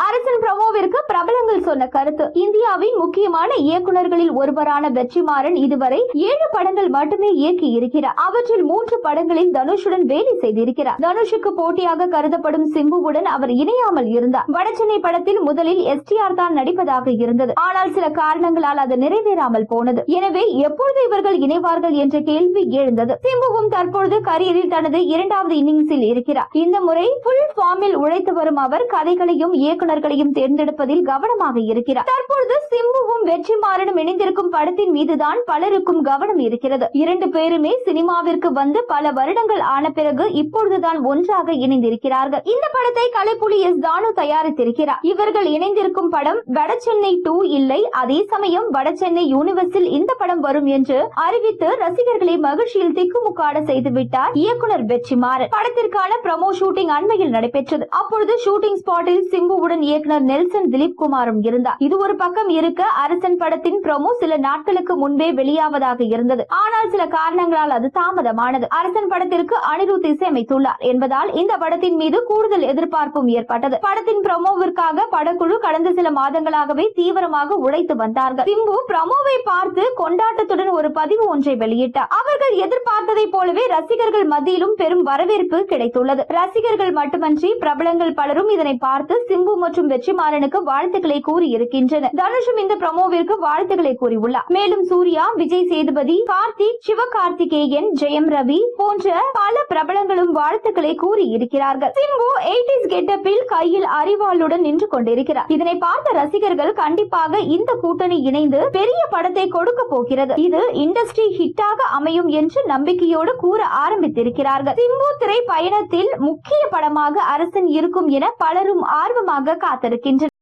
அரசன் ப்ரோமோவிற்கு பிரபலங்கள் சொன்ன கருத்து. இந்தியாவின் முக்கியமான இயக்குநர்களில் ஒருவரான வெற்றிமாறன் இதுவரை 7 படங்கள் மட்டுமே இயக்கி இருக்கிறார். அவற்றில் 3 படங்களில் தனுஷுடன் வேலை செய்திருக்கிறார். தனுஷுக்கு போட்டியாக கருதப்படும் சிம்புவுடன் அவர் இணையாமல் இருந்தார். வடசென்னை படத்தில் முதலில் எஸ்டிஆர் தான் நடிப்பதாக இருந்தது. ஆனால் சில காரணங்களால் அது நிறைவேறாமல் போனது. எனவே எப்பொழுது இவர்கள் இணைவார்கள் என்ற கேள்வி எழுந்தது. சிம்புவும் தற்பொழுது கரியரில் தனது 2வது இன்னிங்ஸில் இருக்கிறார். இந்த முறை புல் ஃபார்மில் உழைத்து வரும் அவர் கதைகளையும் இயக்குநர்களையும் தேர்ந்தெடுப்பதில் கவனமாக இருக்கிறார். தற்பொழுது சிம்புவும் வெற்றிமாறனும் இணைந்திருக்கும் படத்தின் மீதுதான் பலருக்கும் கவனம் இருக்கிறது. 2 பேருமே சினிமாவிற்கு வந்து பல வருடங்கள் ஆன பிறகு இப்பொழுதுதான் ஒன்றாக இணைந்திருக்கிறார்கள். இந்த படத்தை கலைப்புலி எஸ் தானு தயாரித்திருக்கிறார். இவர்கள் இணைந்திருக்கும் படம் வடசென்னை 2 இல்லை. அதே சமயம் வடசென்னை யூனிவர்ஸில் இந்த படம் வரும் என்று அறிவித்து ரசிகர்களை மகிழ்ச்சியில் திக்குமுக்காட செய்துவிட்டார் இயக்குனர் வெற்றிமாறன். படத்திற்கான ப்ரோமோ ஷூட்டிங் அண்மையில் நடைபெற்றது. அப்பொழுது ஷூட்டிங் ஸ்பாட்டில் சிம்புவுடன் இயக்குனர் நெல்சன் திலீப் குமாரும் இருந்தார். இது ஒரு பக்கம் இருக்க அரசன் படத்தின் ப்ரோமோ சில நாட்களுக்கு முன்பே வெளியாவதாக இருந்தது. ஆனால் சில காரணங்களால் அது தாமதமானது. அரசன் படத்திற்கு அனிருத் இசையமைத்துள்ளார் என்பதால் இந்த படத்தின் மீது கூடுதல் எதிர்பார்ப்பும் ஏற்பட்டது. படத்தின் ப்ரோமோவிற்காக படக்குழு கடந்த சில மாதங்களாகவே தீவிரமாக உழைத்து வந்தார்கள். சிம்பு ப்ரோமோவை பார்த்து கொண்டாட்டத்துடன் ஒரு பதிவு ஒன்றை வெளியிட்டார். அவர்கள் எதிர்பார்த்ததை போலவே ரசிகர்கள் மத்தியிலும் பெரும் வரவேற்பு கிடைத்துள்ளது. ரசிகர்கள் மட்டுமன்றி பிரபலங்கள் பலரும் இதனை பார்த்து சிம்பு மற்றும் வெற்றிமாறனுக்கு வாழ்த்துக்களை கூறி இருக்கின்றனர். தனுஷும் இந்த ப்ரோமோவிற்கு வாழ்த்துக்களை கூறியுள்ளார். மேலும் சூர்யா, விஜய் சேதுபதி, கார்த்திக், சிவகார்த்திகேயன், ஜெயம் ரவி போன்ற பல பிரபலங்களும் வாழ்த்துக்களை கூறி இருக்கிறார்கள். சிம்பு 80s கெட்டப்பில் கையில் அரிவாளுடன் நின்று கொண்டிருக்கிறார். இதனை பார்த்த ரசிகர்கள் கண்டிப்பாக இந்த கூட்டணி இணைந்து பெரிய படத்தை கொடுக்க போகிறது. இது இண்டஸ்ட்ரி ஹிட்டாக அமையும் என்று நம்பிக்கையோடு கூற ஆரம்பித்திருக்கிறார்கள். சிம்பு திரை பயணத்தில் முக்கிய படமாக அரசன் இருக்கும் என பலரும் ஆர்வமாக காத்திருக்கின்றனர்.